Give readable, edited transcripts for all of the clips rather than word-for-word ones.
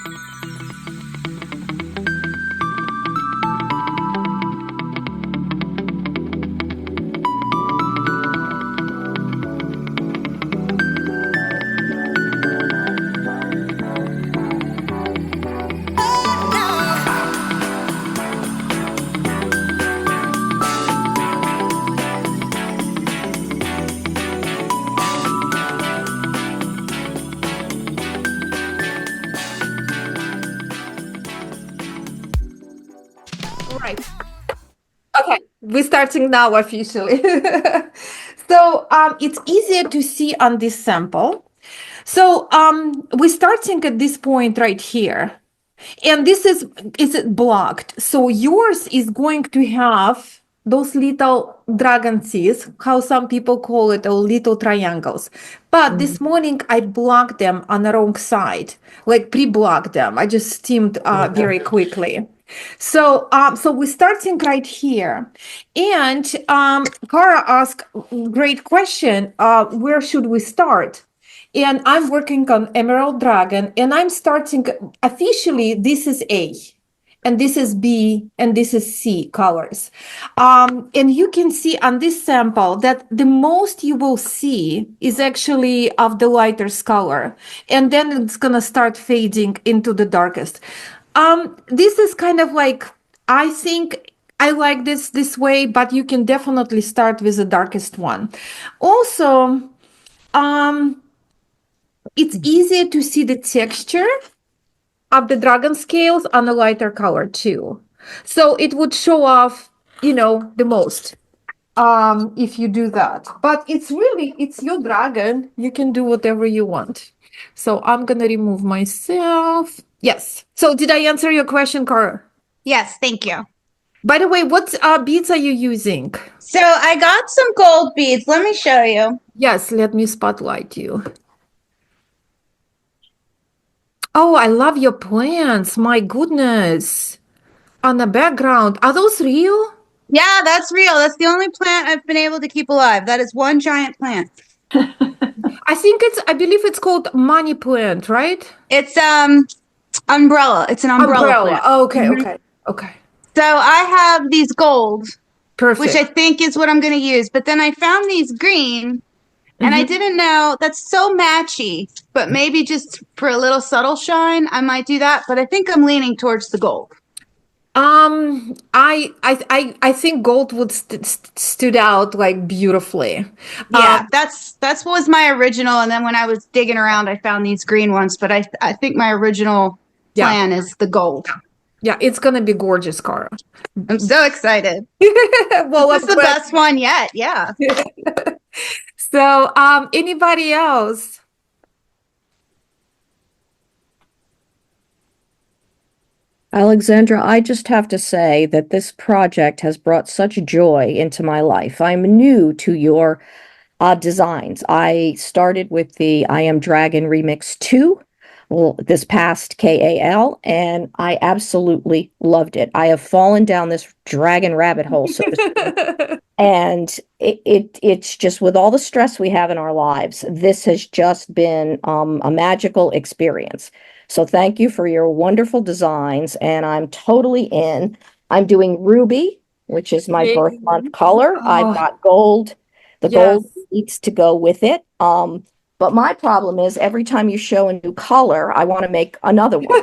Right. Okay, we're starting now officially. So it's easier to see on this sample. So we're starting at this point right here. And this is it blocked. So yours is going to have those little dragon seeds, how some people call it, or little triangles. But this morning I blocked them on the wrong side, like pre-blocked them. I just steamed very quickly. So we're starting right here. And Cara asked, great question, where should we start? And I'm working on Emerald Dragon, and I'm starting officially. This is A, and this is B, and this is C colors. And you can see on this sample that the most you will see is actually of the lightest color, and then it's gonna start fading into the darkest. This is kind of like, I think I like this way, but you can definitely start with the darkest one. Also, it's easier to see the texture of the dragon scales on a lighter color too. So it would show off, the most if you do that. But it's your dragon. You can do whatever you want. So I'm gonna remove myself. Yes. So did I answer your question, Cara? Yes, thank you. By the way, what beads are you using? So I got some gold beads. Let me show you. Yes, let me spotlight you. Oh, I love your plants. My goodness. On the background. Are those real? Yeah, that's real. That's the only plant I've been able to keep alive. That is one giant plant. I believe it's called money plant, right? It's umbrella. It's an umbrella plant. Oh, okay, okay. So I have these gold, Perfect. which I think is what I'm going to use. But then I found these green, and I didn't know that's so matchy. But maybe just for a little subtle shine, I might do that. But I think I'm leaning towards the gold. I think gold would stood out like beautifully. Yeah, that's what was my original, and then when I was digging around, I found these green ones. But I think my original plan is the gold. Yeah, it's gonna be gorgeous, Cara. I'm so excited. Well, it's the best one yet. Yeah. So, anybody else? Alexandra, I just have to say that this project has brought such joy into my life. I'm new to your designs. I started with the I Am Dragon Remix 2 this past KAL, and I absolutely loved it. I have fallen down this dragon rabbit hole, so to speak. And it's just, with all the stress we have in our lives, this has just been a magical experience. So thank you for your wonderful designs, and I'm totally in. I'm doing ruby, which is my birth month color. I've got gold. The gold needs to go with it. But my problem is every time you show a new color, I want to make another one.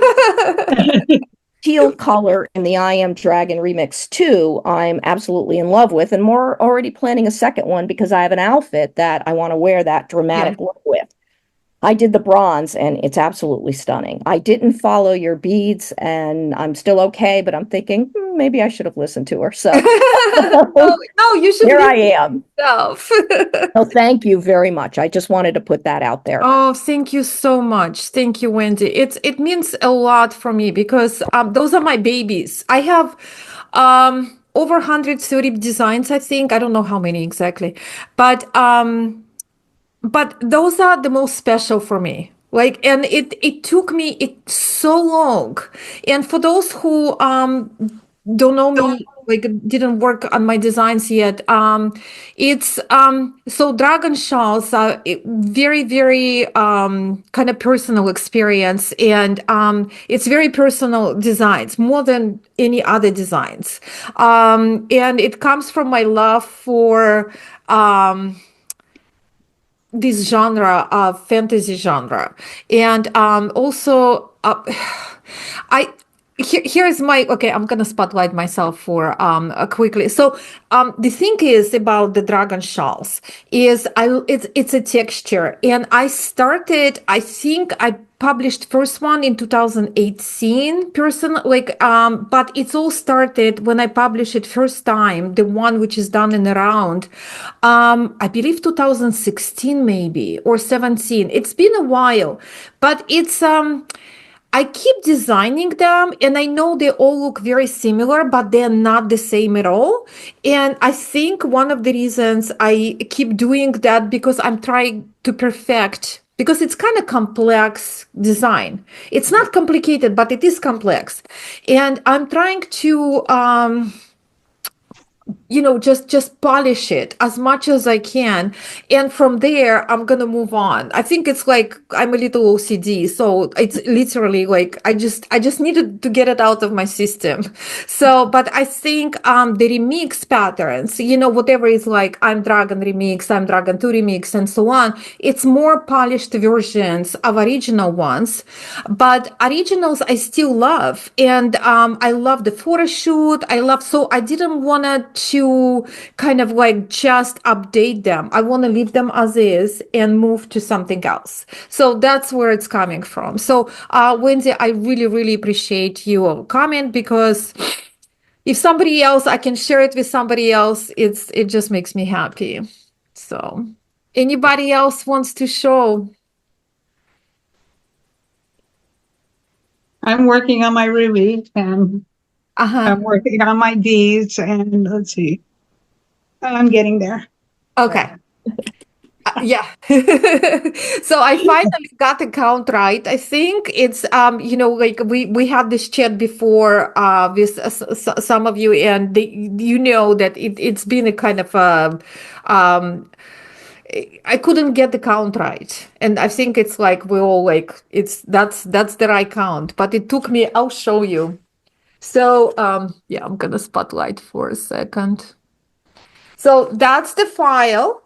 Teal color in the I Am Dragon Remix 2, I'm absolutely in love with, and more already planning a second one because I have an outfit that I want to wear that dramatic look with. I did the bronze, and it's absolutely stunning. I didn't follow your beads, and I'm still okay, but I'm thinking maybe I should have listened to her. So no, you should. Here I am. So thank you very much. I just wanted to put that out there. Oh, thank you so much. Thank you, Wendy. It means a lot for me because those are my babies. I have over 130 designs, I think. I don't know how many exactly, but those are the most special for me. Like, and it took me so long. And for those who don't know me like didn't work on my designs yet. It's so dragon shawls are very, very kind of personal experience, and it's very personal designs more than any other designs. And it comes from my love for this genre of fantasy genre, and also I here's my okay, I'm gonna spotlight myself for quickly. So the thing is about the dragon shawls is it's a texture, and I think I published first one in 2018 but it's all started when I published it first time, the one which is done in a round, I believe 2016 maybe or 17. It's been a while, but it's I keep designing them, and I know they all look very similar, but they're not the same at all. And I think one of the reasons I keep doing that because I'm trying to perfect, because it's kind of complex design. It's not complicated, but it is complex. And I'm trying to just polish it as much as I can, and from there I'm gonna move on. I think it's like I'm a little OCD, so it's literally like I just needed to get it out of my system. So but I think the remix patterns, whatever is like I'm Dragon remix, I'm Dragon 2 remix, and so on, it's more polished versions of original ones, but originals I still love. And I love the photo shoot, so I didn't want to kind of like just update them. I want to leave them as is and move to something else. So that's where it's coming from. So Wendy, I really, really appreciate your comment, because if somebody else, I can share it with somebody else, it just makes me happy. So anybody else wants to show? I'm working on my Ruby, and I'm working on my D's, and let's see. I'm getting there. Okay. Yeah. So I finally got the count right. I think it's like we had this chat before with some of you, and that it's been a kind of I couldn't get the count right, and I think it's like we all like that's the right count, but it took me. I'll show you. So yeah, I'm gonna spotlight for a second. So that's the file.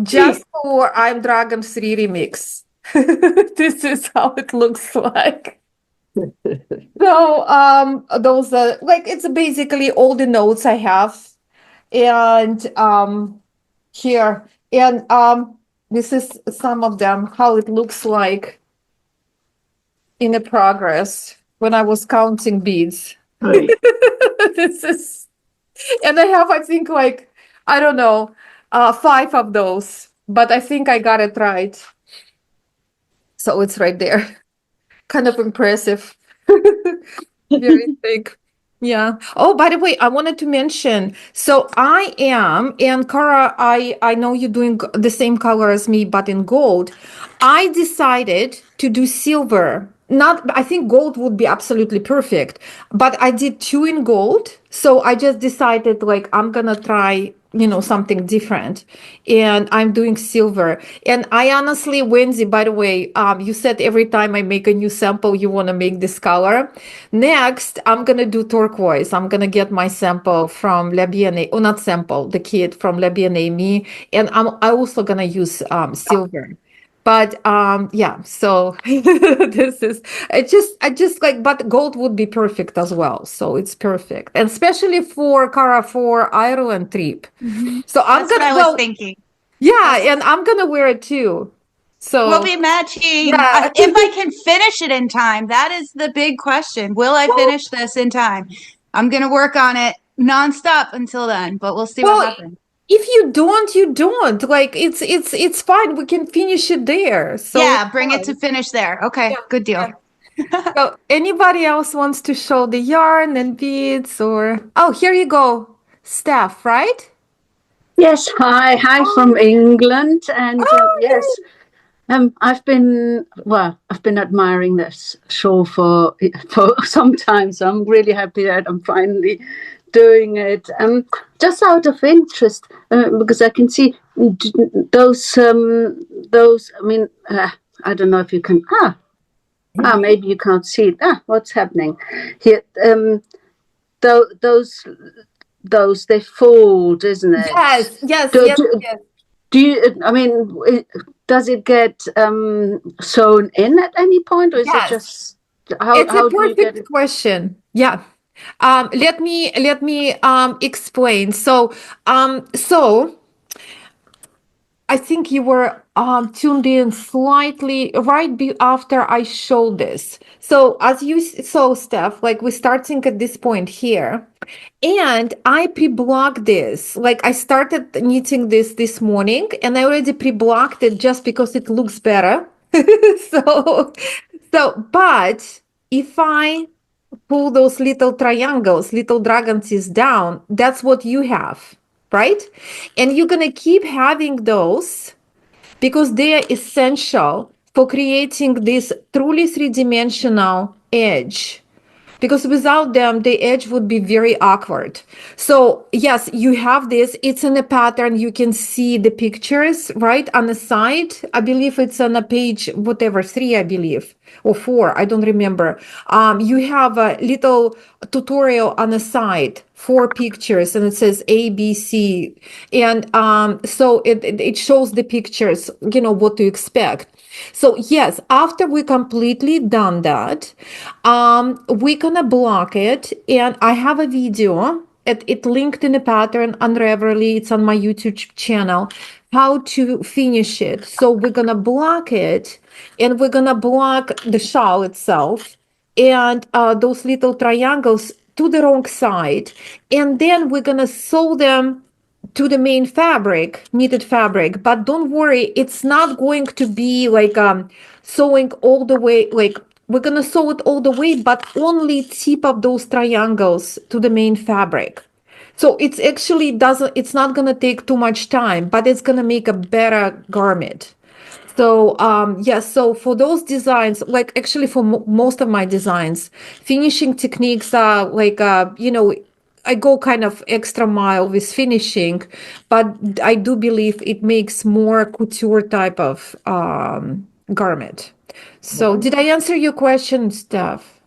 Just for I'm Dragon 3 remix. This is how it looks like. So those are like it's basically all the notes I have. And here. And this is some of them, how it looks like in a progress when I was counting beads. Right. This is, and I have, I think, like, I don't know, 5 of those, but I think I got it right. So it's right there. Kind of impressive. Very thick. Yeah. Oh, by the way, I wanted to mention, so I am, and Cara, I know you're doing the same color as me, but in gold. I decided to do silver. Not, I think gold would be absolutely perfect, but I did 2 in gold. So I just decided like I'm gonna try, something different, and I'm doing silver. And I honestly, Wendy, by the way, you said every time I make a new sample, you want to make this color. Next, I'm gonna do turquoise. I'm gonna get my sample from La Bien-Aimée, or not sample, the kit from La Bien-Aimée, and I also gonna use silver. But yeah, so this is I just like, but gold would be perfect as well. So it's perfect, and especially for Cara for Ireland trip. So I'm That's what I gonna was thinking. yeah, and I'm gonna wear it too. So We'll be matching. Yeah. If I can finish it in time, that is the big question. Will I finish this in time? I'm going to work on it nonstop until then, but we'll see Well, what happens. if you don't. Like it's fine. We can finish it there. So Yeah, it's bring it fine. to finish there. Okay, Yeah, good deal. yeah. So anybody else wants to show the yarn and beads, or oh, here you go, Steph, right? Yes, hi from England, and yes, I've been admiring this show for some time. So I'm really happy that I'm finally doing it. Just out of interest, because I can see those. I mean, I don't know if you can. Maybe you can't see it. What's happening here? Those they fold, isn't it? Yes, yes, Do, yes, do, yes. do you? I mean, does it get sewn in at any point, or is it Yes. just how It's a do you get perfect it? question. Yeah. Let me explain. So I think you were tuned in slightly right after I showed this. So as you saw, Steph, like we're starting at this point here, and I pre-blocked this. Like I started knitting this morning, and I already pre-blocked it just because it looks better. so, but if I pull those little triangles, little dragons down, that's what you have, right? And you're gonna keep having those because they are essential for creating this truly three-dimensional edge, because without them the edge would be very awkward. So yes, you have this, it's in a pattern, you can see the pictures right on the side. I believe it's on a page whatever 3, I believe, or 4, I don't remember. You have a little tutorial on the side, 4 pictures, and it says ABC, and so it shows the pictures, what to expect. So yes, after we completely done that, we're gonna block it, and I have a video. It linked in a pattern on Ravelry. It's on my YouTube channel. How to finish it. So we're gonna block it, and we're gonna block the shawl itself, and those little triangles to the wrong side, and then we're gonna sew them to the main fabric, knitted fabric. But don't worry, it's not going to be like sewing all the way, like we're gonna sew it all the way, but only tip of those triangles to the main fabric. So it's actually doesn't, it's not gonna take too much time, but it's gonna make a better garment. So yes, so for those designs, like actually for most of my designs, finishing techniques are like I go kind of extra mile with finishing, but I do believe it makes more couture type of garment. So did I answer your question, Steph?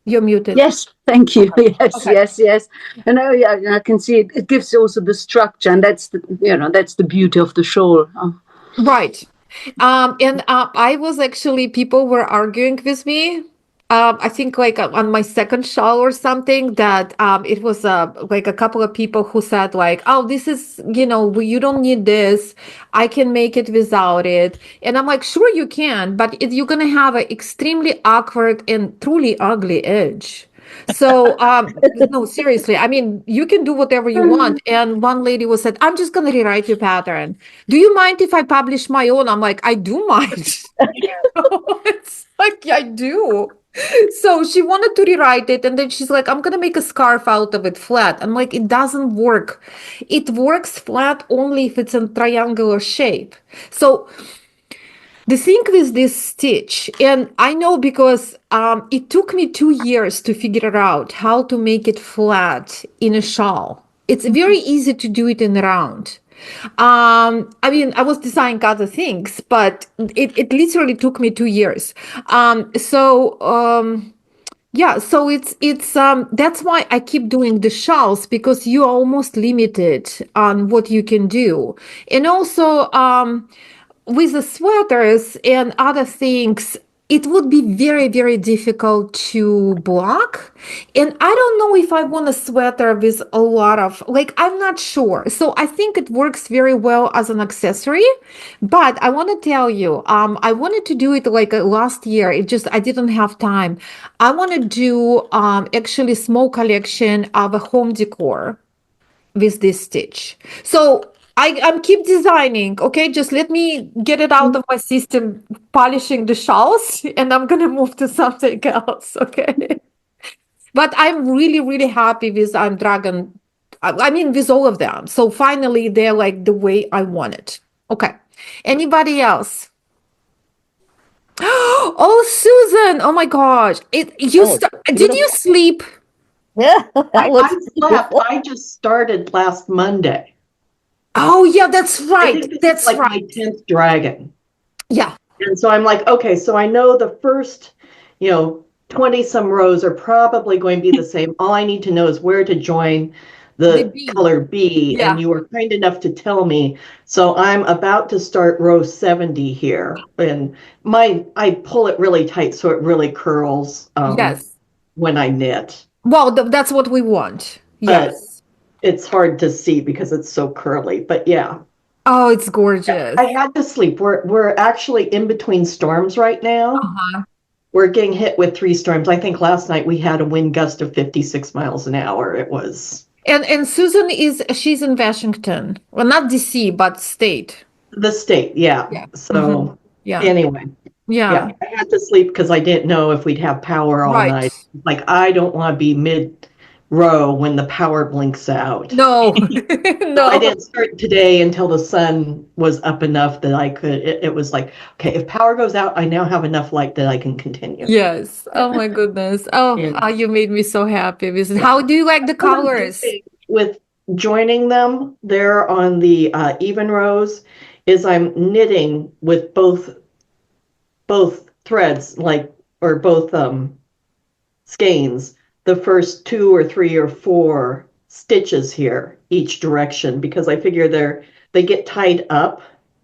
You're muted. Yes, thank you. Yes, Okay. yes. And yeah, I can see it. It gives also the structure, and that's the beauty of the shawl. Right. And I was actually, people were arguing with me. I think like on my second show or something, that it was like a couple of people who said like, oh, this is, you don't need this. I can make it without it. And I'm like, sure you can, but you're going to have an extremely awkward and truly ugly edge. So, no, seriously, I mean, you can do whatever you want. And one lady was said, I'm just going to rewrite your pattern. Do you mind if I publish my own? I'm like, I do mind. It's like, I do. So she wanted to rewrite it. And then she's like, I'm going to make a scarf out of it flat. I'm like, it doesn't work. It works flat only if it's a triangular shape. So the thing with this stitch, and I know because it took me 2 years to figure out how to make it flat in a shawl. It's very easy to do it in round. I mean, I was designing other things, but it literally took me 2 years. Yeah, so it's that's why I keep doing the shawls, because you are almost limited on what you can do. And also with the sweaters and other things, it would be very, very difficult to block. And I don't know if I want a sweater with a lot of, like, I'm not sure. So I think it works very well as an accessory. But I want to tell you, I wanted to do it like last year. It just, I didn't have time. I want to do actually small collection of a home decor with this stitch. So I'm keep designing. Okay, just let me get it out of my system, polishing the shawls, and I'm gonna move to something else. Okay, but I'm really really happy with Dragon. I mean, with all of them. So finally, they're like the way I want it. Okay, anybody else? Oh, Susan. Oh my gosh. Oh, it's Did you beautiful. sleep? Yeah, that looks I slept. beautiful. I just started last Monday. Oh, yeah, that's I right. think this is That's like my right. 10th dragon. Yeah. And so I'm like, okay, so I know the first, 20 some rows are probably going to be the same. All I need to know is where to join The the B. color B. And Yeah. you were kind enough to tell me. So I'm about to start row 70 here. And I pull it really tight so it really curls Yes. when I knit. Well, that's what we want. But Yes. it's hard to see because it's so curly. But yeah. Oh, it's I gorgeous. had to sleep. We're actually in between storms right now. Uh-huh. We're getting hit with 3 storms. I think last night we had a wind gust of 56 miles an hour. It was And Susan she's in Washington. Well, not DC, but state. the state, yeah. Yeah. Hmm. So Yeah. anyway, Yeah. yeah, I had to sleep because I didn't know if we'd have power all Right. night. Like I don't want to be mid row when the power blinks out. No. I No. didn't start today until the sun was up enough that I could. It was like, okay, if power goes out, I now have enough light that I can continue. Yes. Oh my goodness. Oh, And you made me so happy with it. yeah. How do you like the What I'm colors? doing with joining them there on the even rows is I'm knitting with both threads, like or both skeins, the first 2 or 3 or 4 stitches here each direction because I figure they get tied up,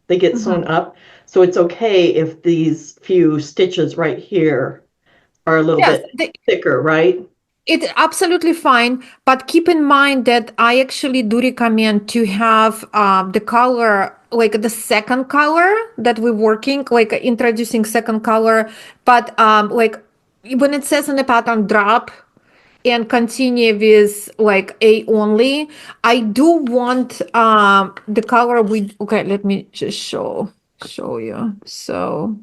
they get sewn Mhm. up, so it's okay if these few stitches right here are a little Yes, bit thicker, right? it's absolutely fine, but keep in mind that I actually do recommend to have the color, like the second color that we're working, like introducing second color, but like when it says in the pattern drop and continue with like A only, I do want the color we, okay, let me just show you. So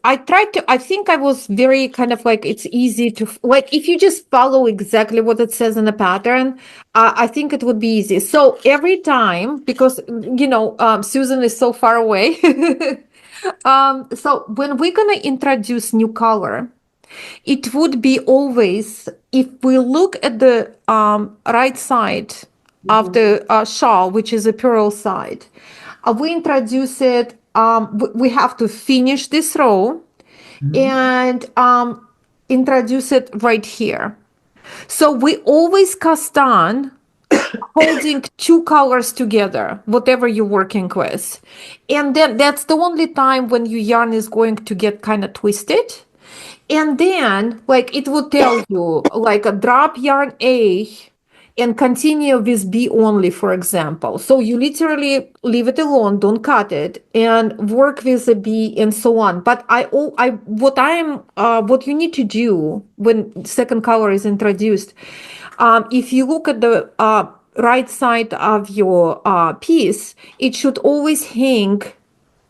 I think I was very kind of like it's easy to like if you just follow exactly what it says in the pattern, I think it would be easy. So every time, because Susan is so far away, so when we're gonna introduce new color, it would be always if we look at the right side of Mhm. the shawl, which is a purl side, we introduce it. We have to finish this row and introduce it right here. So we always cast on holding two colors together, whatever you're working with. And then that's the only time when your yarn is going to get kind of twisted. And then, like, it will tell you, like, a drop yarn A and continue with B only, for example. So you literally leave it alone, don't cut it, and work with a B and so on. But what you need to do when second color is introduced, if you look at the right side of your piece, it should always hang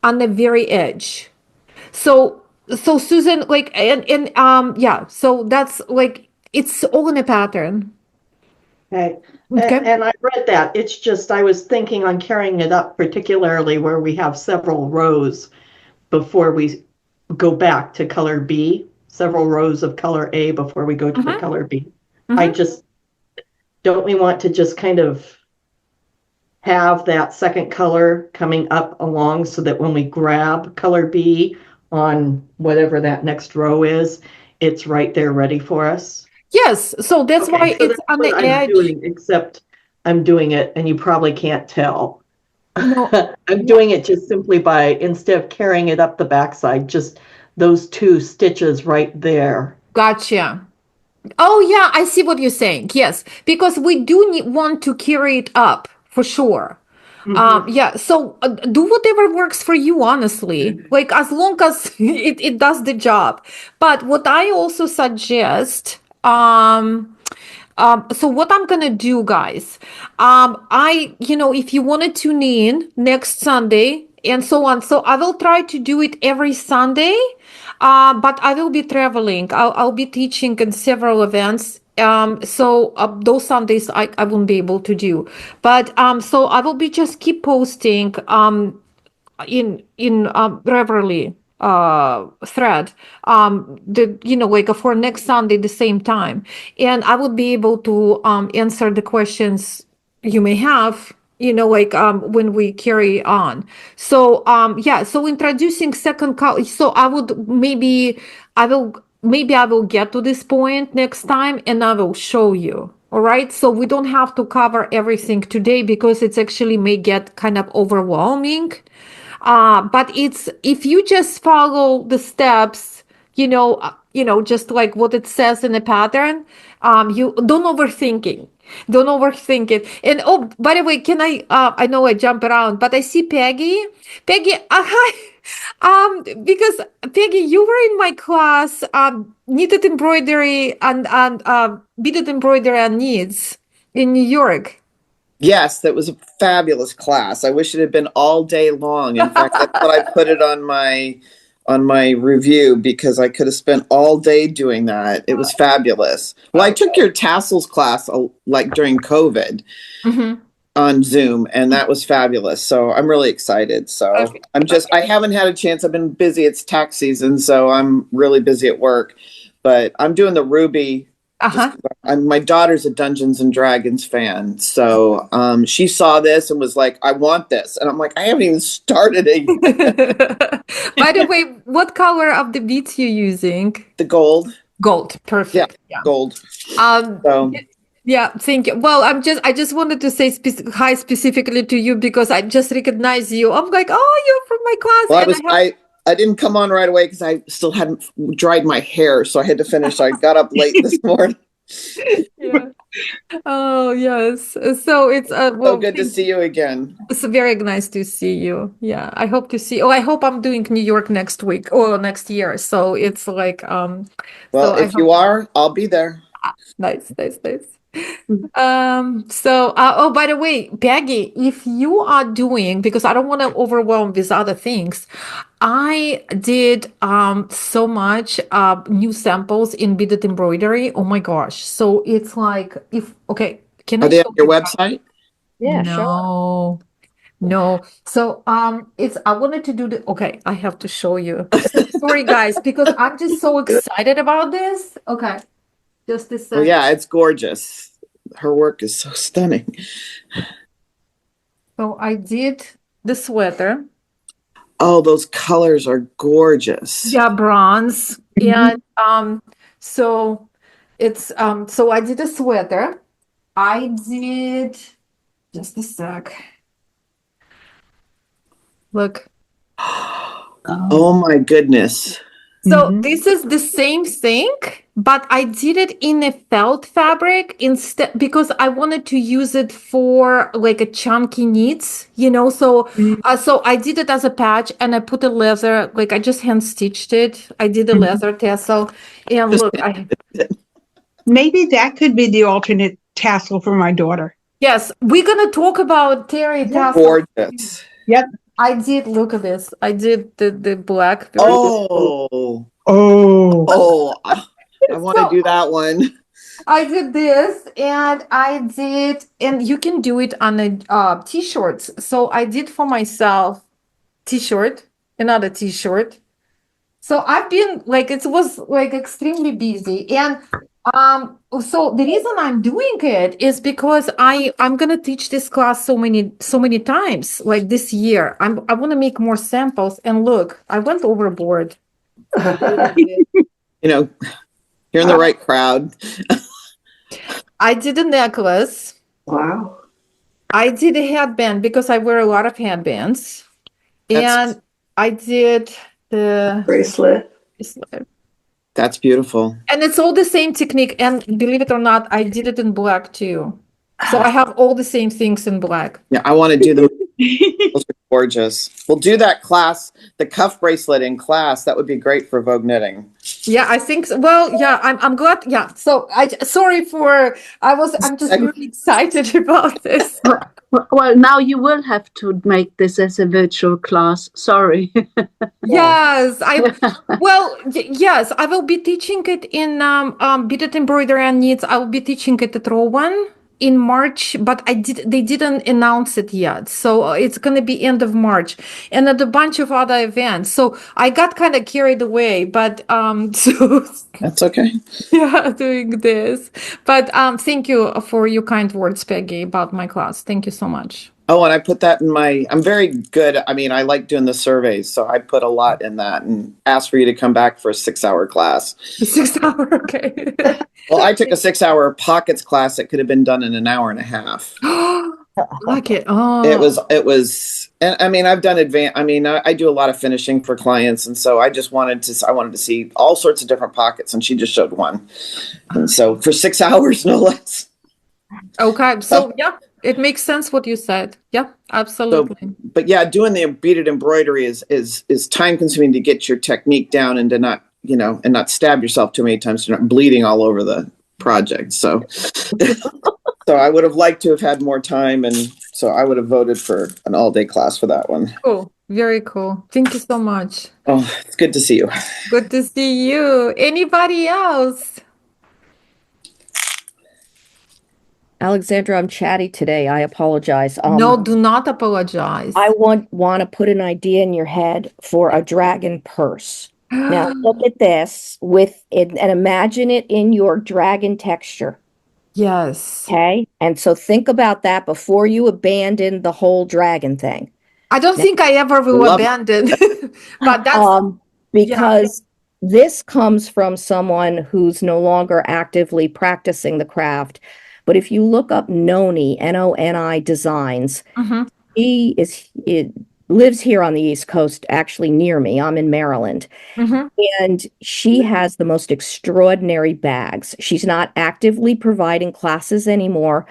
on the very edge. So Susan, like, and yeah, so that's like it's all in a pattern. Okay. Okay. And I read that. It's just I was thinking on carrying it up, particularly where we have several rows before we go back to color B, several rows of color A before we go to the Mm-hmm. color B. I Mm-hmm. just don't we want to just kind of have that second color coming up along so that when we grab color B on whatever that next row is, it's right there ready for us. Yes, so that's Okay, why so it's that's on what the I'm edge. doing, except I'm doing it, and you probably can't tell. No, I'm yeah, doing it just simply by, instead of carrying it up the backside, just those 2 stitches right there. gotcha. Oh yeah, I see what you're saying. Yes, because we do want to carry it up for sure. Mhm. Yeah, so do whatever works for you, honestly. Like as long as it does the job. But what I also suggest, so what I'm gonna do, guys, if you want to tune in next Sunday and so on, so I will try to do it every Sunday, but I will be traveling. I'll be teaching in several events. So those Sundays I won't be able to do, but so I will be just keep posting Reverly thread, like for next Sunday the same time, and I would be able to answer the questions you may have, when we carry on. So yeah, so introducing second color. So I will get to this point next time and I will show you. All right. So we don't have to cover everything today because it's actually may get kind of overwhelming. But it's if you just follow the steps, just like what it says in the pattern, you don't overthinking. Don't overthink it. And oh, by the way, I know I jump around, but I see Peggy. Peggy, hi. Because Peggy, you were in my class, knitted embroidery and beaded embroidery and needs in New York. Yes, that was a fabulous class. I wish it had been all day long. In fact, that's what I put it on my review because I could have spent all day doing that. It was fabulous. Well, I took your tassels class like during COVID on Zoom, and that was fabulous. So I'm really excited. So I haven't had a chance. I've been busy. It's tax season, so I'm really busy at work. But I'm doing the Ruby. My daughter's a Dungeons and Dragons fan, so she saw this and was like, "I want this," and I'm like, "I haven't even started it yet." By the way, what color of the beads you using? The gold. Gold, perfect. Yeah. Gold. Yeah, thank you. Well, I just wanted to say hi specifically to you because I just recognize you. I'm like, oh, you're from my class. Well, I didn't come on right away because I still hadn't dried my hair, so I had to finish. So I got up late this morning. Yeah. Oh, yes. So it's so good to see you again. It's very nice to see you. Yeah, I hope to see. Oh, I hope I'm doing New York next week or next year. So it's like Well, so if you are, I'll be there. Nice. Oh, by the way, Peggy, if you are doing, because I don't want to overwhelm with other things, I did so much new samples in beaded embroidery. Oh my gosh. So it's like can I show on your website? Yeah, no. sure. No. So I wanted to do I have to show you. Sorry guys, because I'm just so excited about this. Okay. Just a second. Well, yeah, it's gorgeous. Her work is so stunning. So I did the sweater. Oh, those colors are gorgeous. Yeah, bronze. And so it's so I did a sweater. I did just a sec. Look. Oh my goodness. So this is the same thing, but I did it in a felt fabric instead because I wanted to use it for like a chunky knits, So, so I did it as a patch and I put a leather, like I just hand stitched it. I did a leather tassel, and look, maybe that could be the alternate tassel for my daughter. Yes, we're gonna talk about Terry tassel. Gorgeous. Yep. I did look at this. I did the black. I want to do that one. I did this and you can do it on a t-shirts. So I did for myself t-shirt, another t-shirt. So I've been like, it was like extremely busy. And so the reason I'm doing it is because I'm gonna teach this class so many times like this year. I want to make more samples, and look, I went overboard. You're in the right crowd. I did a necklace. Wow. I did a headband because I wear a lot of headbands. And I did the bracelet. That's beautiful. And it's all the same technique. And believe it or not, I did it in black too. So I have all the same things in black. Yeah, I want to do them. Those are gorgeous. We'll do that class, the cuff bracelet in class. That would be great for Vogue Knitting. Yeah, I think so. Well, yeah, I'm glad. Yeah. So I'm just really excited about this. Well, now you will have to make this as a virtual class. Sorry. Yes, yes, I will be teaching it in beaded embroidery and knits. I will be teaching it at Rowan in March, but they didn't announce it yet. So it's going to be end of March, and at a bunch of other events. So I got kind of carried away, but so That's okay. yeah, doing this. But thank you for your kind words, Peggy, about my class. Thank you so much. Oh, and I put that in I'm very good. I mean, I like doing the surveys, so I put a lot in that and asked for you to come back for a 6-hour class. 6 hour, okay. Well, I took a 6-hour pockets class that could have been done in an hour and a half. Like it. Oh, It was, and I mean, I've done I do a lot of finishing for clients. And so I wanted to see all sorts of different pockets, and she just showed one. And so for 6 hours, no less. okay. So yeah, it makes sense what you said. Yeah, absolutely. So, but yeah, doing the beaded embroidery is time consuming to get your technique down and to not, and not stab yourself too many times. You're not bleeding all over the project. So, so I would have liked to have had more time. And so I would have voted for an all-day class for that one. Cool. Very cool. Thank you so much. Oh, it's good to see you. Good to see you. Anybody else? Alexandra, I'm chatty today. I apologize. No, do not apologize. I want to put an idea in your head for a dragon purse. Now look at this and imagine it in your dragon texture. Yes. Okay. And so think about that before you abandon the whole dragon thing. I don't think I ever will abandon, but that's because this comes from someone who's no longer actively practicing the craft. But if you look up Noni, Noni Designs, he lives here on the East Coast, actually near me. I'm in Maryland. And she has the most extraordinary bags. She's not actively providing classes anymore.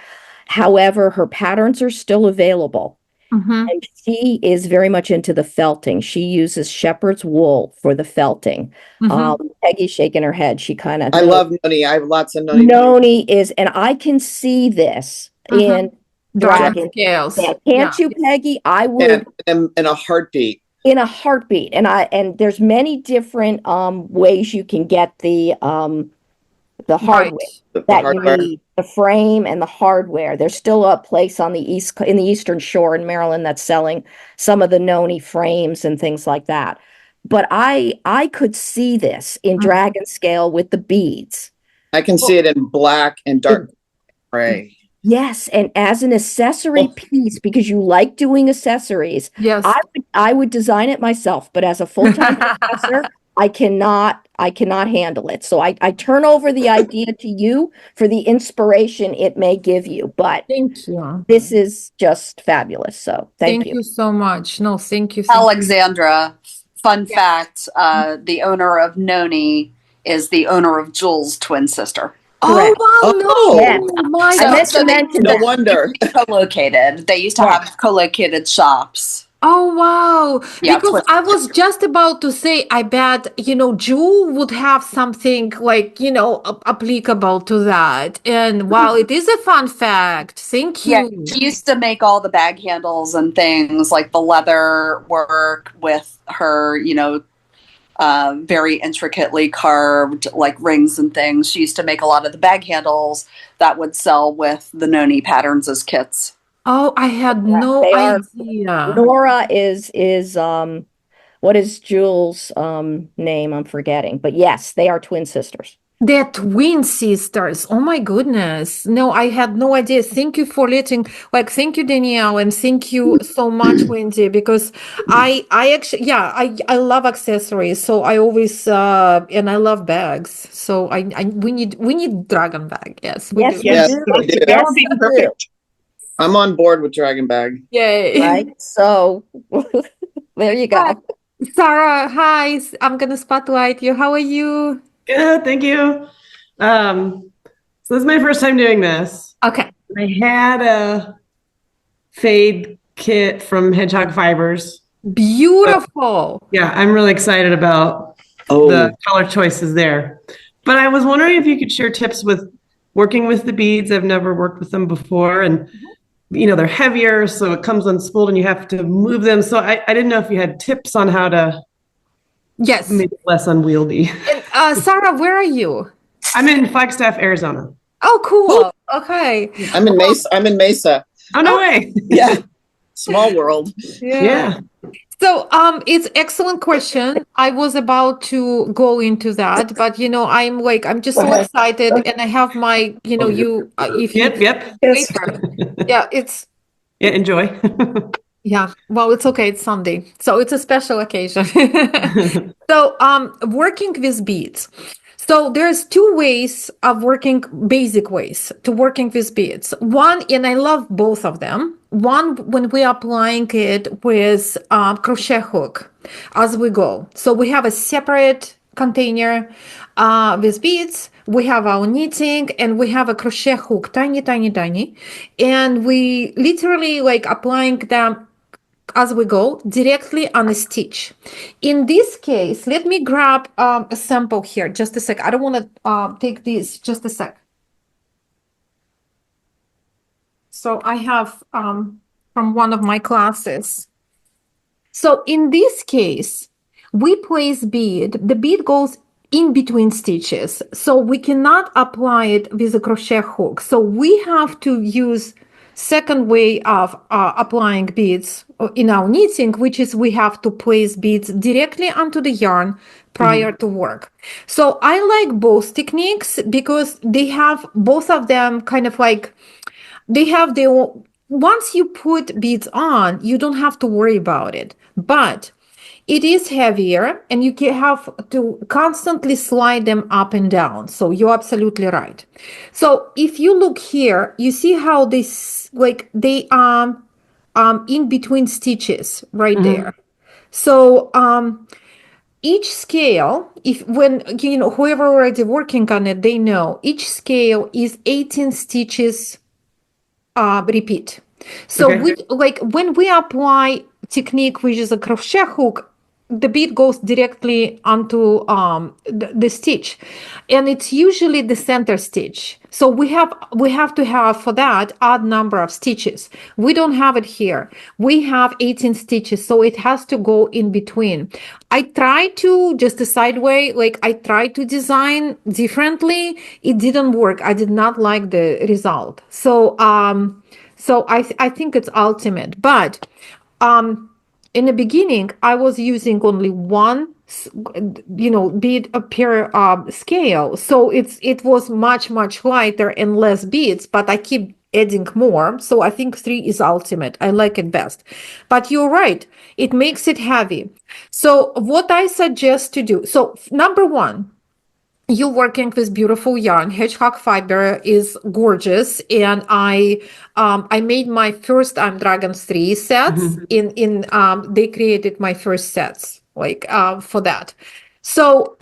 However, her patterns are still available. And she is very much into the felting. She uses shepherd's wool for the felting. Peggy's shaking her head. She kind of. I love Noni. I have lots of Noni. Noni is, and I can see this in dragon scales. Can't you, Peggy? I would in a heartbeat. In a heartbeat, and there's many different ways you can get the hardware you need, the frame and the hardware. There's still a place on the Eastern Shore in Maryland that's selling some of the Noni frames and things like that. But I could see this in dragon scale with the beads. I can see it in black and dark gray. Yes, and as an accessory piece, because you like doing accessories, yes, I would design it myself. But as a full-time professor, I cannot handle it. So I turn over the idea to you for the inspiration it may give you. But thank you. This is just fabulous. So thank you. Thank you so much. No, thank you. Alexandra, fun fact, the owner of Noni is the owner of Jules' twin sister. Correct. Oh, wow, yes. I meant to mention no that. wonder. Co-located. They used to have co-located shops. Oh, wow. Yeah, because I was just about to say, I bet, Jewel would have something like, applicable to that. And wow, it is a fun fact. Thank you. Yeah, she used to make all the bag handles and things like the leather work with her, very intricately carved like rings and things. She used to make a lot of the bag handles that would sell with the Noni patterns as kits. Oh, I had no idea. Nora is what is Jules' name? I'm forgetting. But yes, they are twin sisters. They're twin sisters. Oh my goodness. No, I had no idea. Thank you for thank you, Danielle, and thank you so much, Wendy, because I actually, I love accessories. So I always, and I love bags. So we need dragon bag. Yes, we do. Yes, we do. That would be perfect. I'm on board with Dragon Bag. Yay. Right? So there you go. Hi. Sarah, hi. I'm going to spotlight you. How are you? Good, thank you. So this is my first time doing this. Okay. I had a fade kit from Hedgehog Fibers. Beautiful. Yeah, I'm really excited about the color choices there. But I was wondering if you could share tips with working with the beads. I've never worked with them before, and they're heavier, so it comes unspooled and you have to move them. So I didn't know if you had tips on how to make it less unwieldy. Sarah, where are you? I'm in Flagstaff, Arizona. Oh, cool. Okay. I'm in Mesa. I'm in Mesa. Oh, no way. Yeah. Small world. Yeah. So, it's excellent question. I was about to go into that, but I'm just so excited, and I have my, if you Yep. later, yeah, Yeah, enjoy. yeah. Well, it's okay. It's Sunday, so it's a special occasion. So, working with beads. So there's two ways of working, basic ways to working with beads. One, and I love both of them. One, when we're applying it with crochet hook as we go. So we have a separate container with beads. We have our knitting and we have a crochet hook, tiny, tiny, tiny. And we literally like applying them as we go directly on a stitch. In this case, let me grab a sample here. Just a sec. I don't want to take this. Just a sec. So I have from one of my classes. So in this case, we place bead. The bead goes in between stitches. So we cannot apply it with a crochet hook. So we have to use second way of applying beads in our knitting, which is we have to place beads directly onto the yarn prior to work. So I like both techniques because they have both of them kind of like they have their own, once you put beads on, you don't have to worry about it. But it is heavier and you can have to constantly slide them up and down. So you're absolutely right. So if you look here, you see how this like they in between stitches right there. So each scale, if when whoever already working on it, they know each scale is 18 stitches repeat. So Okay. we like when we apply technique which is a crochet hook, the bead goes directly onto the stitch, and it's usually the center stitch. So we have to have for that odd number of stitches. We don't have it here. We have 18 stitches, so it has to go in between. I try to just a sideway, like I try to design differently. It didn't work. I did not like the result. So I think it's ultimate, but in the beginning, I was using only one, bead per scale. So it was much lighter and less beads, but I keep adding more. So I think 3 is ultimate. I like it best. But you're right. It makes it heavy. So what I suggest to do, so number one, you're working with beautiful yarn. Hedgehog fiber is gorgeous, and I made my first Dragons 3 sets. They created my first sets like for that. So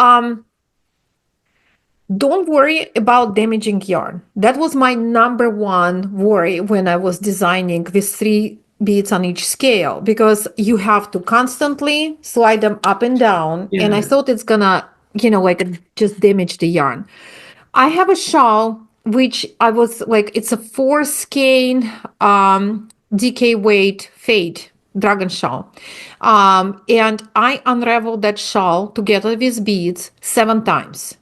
don't worry about damaging yarn. That was my number one worry when I was designing with 3 beads on each scale, because you have to constantly slide them up and down. And I thought it's gonna, just damage the yarn. I have a shawl, which I was like, it's a 4 skein DK weight fade dragon shawl. And I unraveled that shawl together with beads 7 times.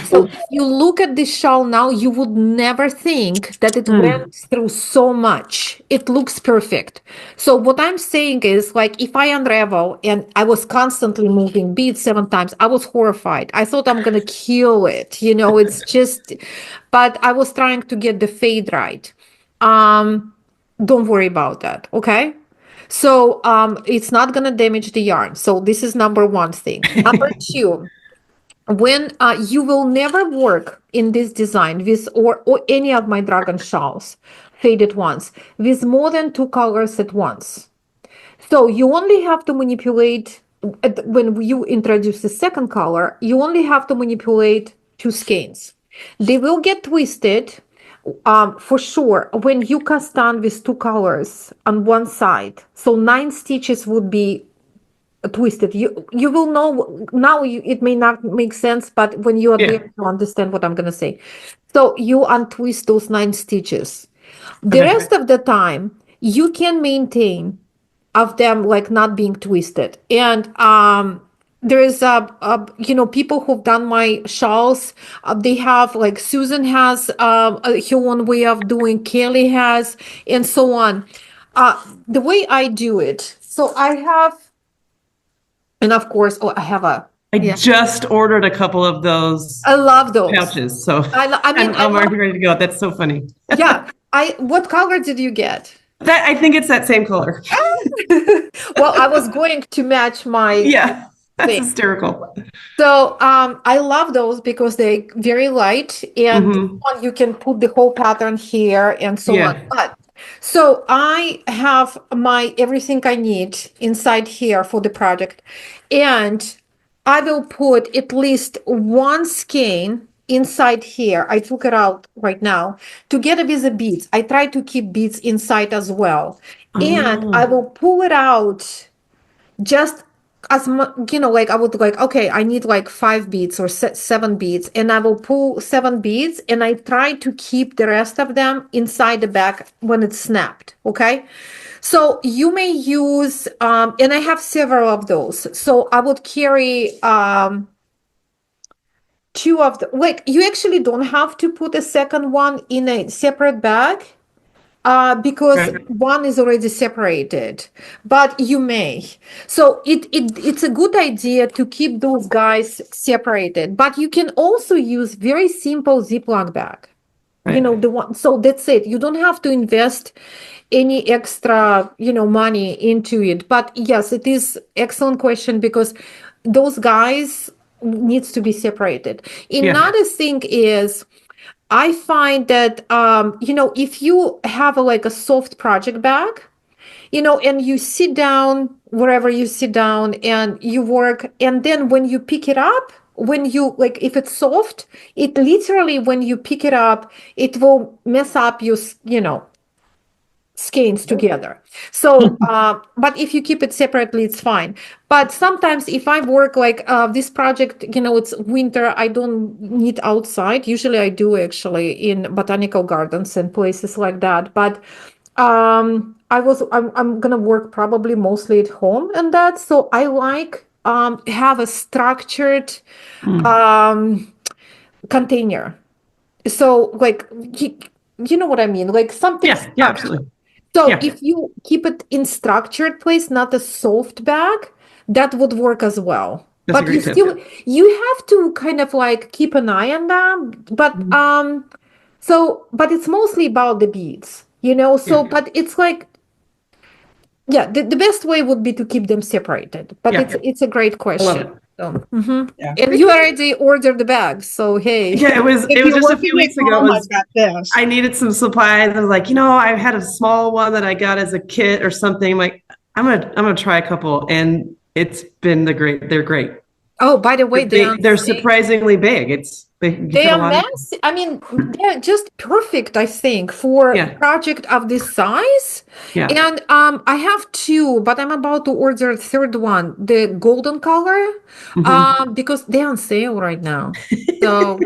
So if you look at this shawl now, you would never think that it went through so much. It looks perfect. So what I'm saying is, like, if I unravel and I was constantly moving beads 7 times, I was horrified. I thought I'm going to kill it. It's just, but I was trying to get the fade right. Don't worry about that. Okay. So it's not going to damage the yarn. So this is number one thing. Number two, when you will never work in this design with or any of my dragon shawls faded ones with more than 2 colors at once. So you only have to manipulate when you introduce the second color, you only have to manipulate 2 skeins. They will get twisted for sure when you cast on with 2 colors on one side. So 9 stitches would be twisted. You will know now. It may not make sense, but when you are there, you understand what I'm gonna say. So you untwist those 9 stitches. The rest of the time, you can maintain of them like not being twisted. And there's people who've done my shawls. They have like Susan has her own way of doing, Kelly has, and so on. The way I do it, so I have, and of course, I have I just ordered a couple of those I love those pouches, so I'm already ready to go. That's so funny. Yeah, what color did you get? That I think it's that same color. Well, I was going to match my Yeah, that's thing. hysterical. So I love those because they're very light, and you can put the whole pattern here and so on. But so I have my everything I need inside here for the project, and I will put at least one skein inside here. I took it out right now together with the beads. I try to keep beads inside as well, and I will pull it out just as much, like I would like, okay, I need like 5 beads or 7 beads, and I will pull 7 beads, and I try to keep the rest of them inside the bag when it's snapped. Okay. So you may use, and I have several of those. So I would carry 2 of the, like, you actually don't have to put a second one in a separate bag. Because one is already separated, but you may. So it's a good idea to keep those guys separated, but you can also use very simple Ziploc bag. The one, so that's it. You don't have to invest any extra, money into it. But yes, it is excellent question because those guys needs to be separated. Another thing is, I find that if you have like a soft project bag, and you sit down wherever you sit down and you work, and then when you pick it up, when you like, if it's soft, it literally, when you pick it up, it will mess up your skeins together. So but if you keep it separately, it's fine. But sometimes if I work like this project, it's winter, I don't need outside. Usually I do actually in botanical gardens and places like that. But I'm gonna work probably mostly at home and that. So I like have a structured container. So like you know what I mean? Like something Yeah, absolutely. so if you keep it in structured place, not a soft bag, that would work as well. That's But you have to kind of like keep an eye on them. But but it's mostly about the beads, but it's like, the best way would be to keep them separated. But it's a great question. So, and you already ordered the bags, so hey. Yeah, it was just a few weeks ago. I've got this. I needed some supplies. I was like, I had a small one that I got as a kit or something. I'm like, I'm gonna try a couple, and it's been they're great. Oh, by the way, they're surprisingly big. They are massive. I mean, they're just perfect, I think, for a project of this size. Yeah. And I have 2, but I'm about to order a third one, the golden color, because they're on sale right now. So,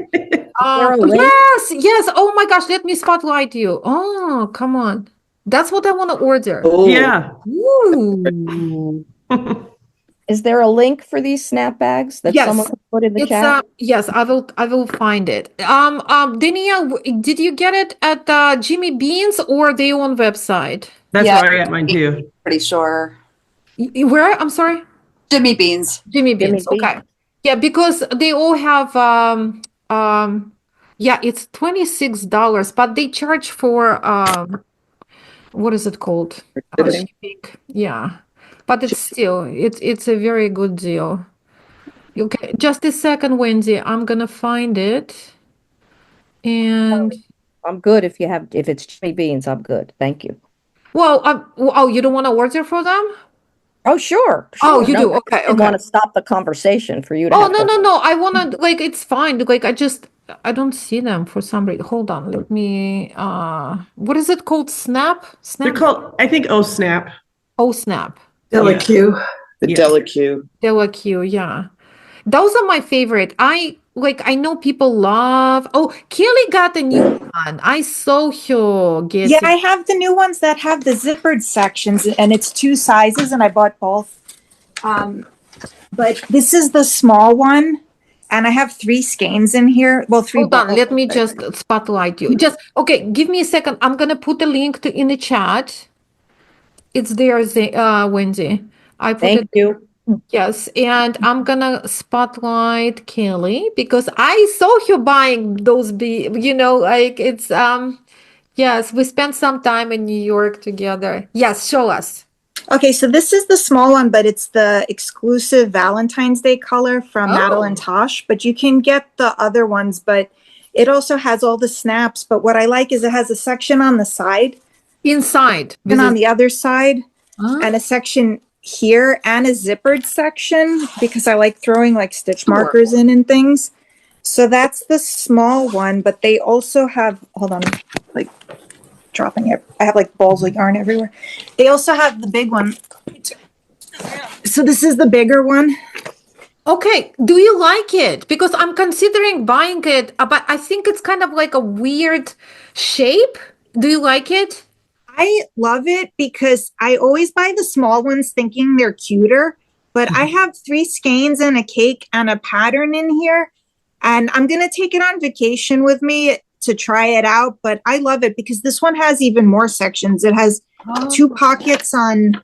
yes. Oh my gosh, let me spotlight you. Oh, come on. That's what I want to order. Oh. Yeah. Ooh. Is there a link for these snap bags that someone can put in the chat? Yes, I will find it. Dania, did you get it at Jimmy Bean's or their own website? That's where I got mine too. Pretty sure. Where? I'm sorry? Jimmy Bean's. Jimmy Bean's. Okay. Yeah, because they all have it's $26, but they charge for what is it called? Yeah. But it's still, it's a very good deal. Okay, just a second, Wendy. I'm gonna find it. And I'm good if it's Jimmy Beans, I'm good. Thank you. Well, you don't want to order for them? Oh, sure. Oh, you do. Okay. I didn't want to stop the conversation for you to. Oh, no. I want to, like, it's fine. Like, I don't see them for some reason. Hold on. Let me, what is it called? Snap? They're called, I think, Snap. Snap. Delicue. The Delicue. Delicue, yeah. Those are my favorite. I know people love. Oh, Kelly got a new one. I saw her get. Yeah, I have the new ones that have the zippered sections, and it's 2 sizes, and I bought both. but this is the small one. And I have 3 skeins in here. Well, 3 Hold on, balls. let me just spotlight you. Just okay, give me a second. I'm gonna put the link in the chat. It's there, Wendy. I put Thank it. you. Yes, and I'm gonna spotlight Kelly because I saw her buying those like it's yes, we spent some time in New York together. Yes, show us. Okay, so this is the small one, but it's the exclusive Valentine's Day color from Madeline Oh, Tosh. But you can get the other ones, but it also has all the snaps. But what I like is it has a section on the side inside. and on the other side, Huh? and a section here and a zippered section because I like throwing like stitch markers in and things. So that's the small one, but they also have, hold on, like dropping it. I have like balls of yarn everywhere. They also have the big one. So this is the bigger one. Okay, do you like it? Because I'm considering buying it, but I think it's kind of like a weird shape. Do you like it? I love it because I always buy the small ones thinking they're cuter, but I have 3 skeins and a cake and a pattern in here. And I'm going to take it on vacation with me to try it out. But I love it because this one has even more sections. It has 2 pockets on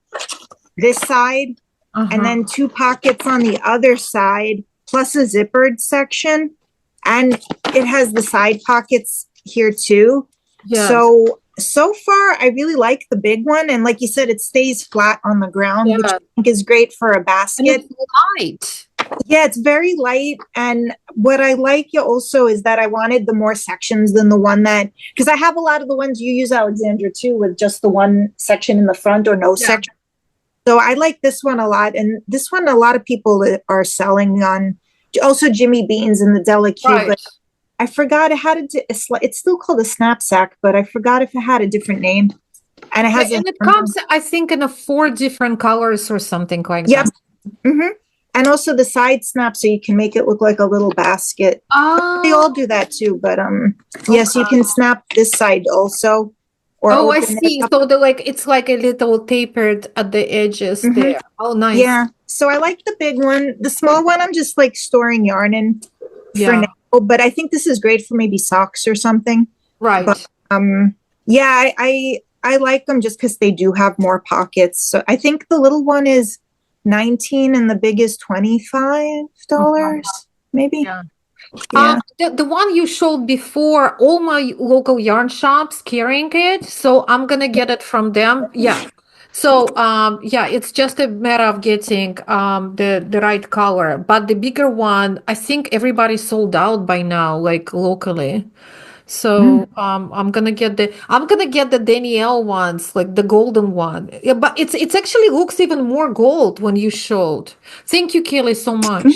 this side and then 2 pockets on the other side, plus a zippered section. And it has the side pockets here too. Yes. So far, I really like the big one. And like you said, it stays flat on the ground, which I think is great for a And basket. it's light. Yeah, it's very light. And what I like also is that I wanted the more sections than the one that, because I have a lot of the ones you use, Alexandra, too, with just the one section in the front or no section. So I like this one a lot. And this one, a lot of people are selling on, also Jimmy Beans and the Della Q, but I forgot it had it's still called a snapsack, but I forgot if it had a different name. And it has And it comes, I think, in 4 different colors or something like that. Mm-hmm. And also the side snap, so you can make it look like a little basket. They all do that too, but yes, you can snap this side also. Or oh, I open it see. up. So it's like a little tapered at the edges there. Oh, nice. Yeah. So I like the big one. The small one, I'm just like storing yarn in for now. But I think this is great for maybe socks or something. Right. But yeah, I like them just because they do have more pockets. So I think the little one is 19 and the big is $25, maybe. Yeah. The one you showed before, all my local yarn shops carrying it, so I'm gonna get it from them. Yeah. So yeah, it's just a matter of getting the right color. But the bigger one, I think everybody sold out by now, like locally. So I'm gonna get the Danielle ones, like the golden one. Yeah, but it's actually looks even more gold when you showed. Thank you, Kelly, so much.